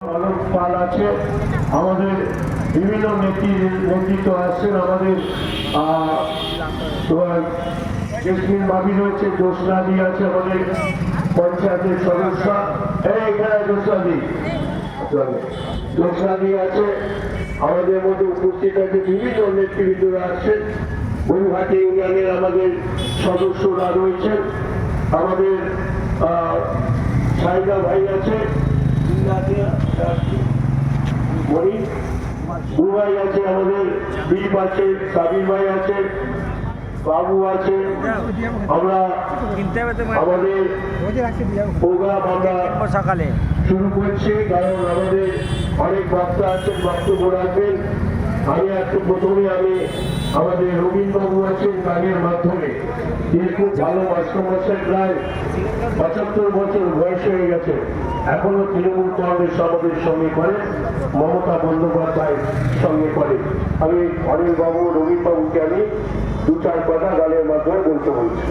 অলোক পাল আছে, আমাদের বিভিন্ন নেতৃত্ব আসছেন, আমাদের জেসমিন ভাবি রয়েছে, জোসনাদি আছে, আমাদের পঞ্চায়েতের সদস্য এখানে জোসনাদি আছে, আমাদের মধ্যে উপস্থিত আছে বিভিন্ন নেতৃবৃন্দরা আসছেন, বৈঘাটি ইউনিয়নের আমাদের সদস্যরা রয়েছেন, আমাদের সাইদা ভাই আছে, ভাই আছে, আমাদের দীপ আছে, সাবির ভাই আছে, বাবু আছে। আমরা আমাদের প্রোগ্রাম আমরা সকালে শুরু করছি, কারণ আমাদের অনেক বক্তা আছেন, বক্তব্য রাখবেন। প্রথমে আমি আমাদের রবীন্দ্রবাবু আছেন গানের মাধ্যমে, তিনি খুব ভালো মাস্টারমশাই, প্রায় 75 বছর বয়স হয়ে গেছে, এখনো তৃণমূল কংগ্রেস আমাদের সঙ্গে করে, মমতা বন্দ্যোপাধ্যায় সঙ্গে করে। আমি অনিল বাবু, রবীন্দ্র বাবুকে আমি দু চার কথা গানের মাধ্যমে বলতে বলছি।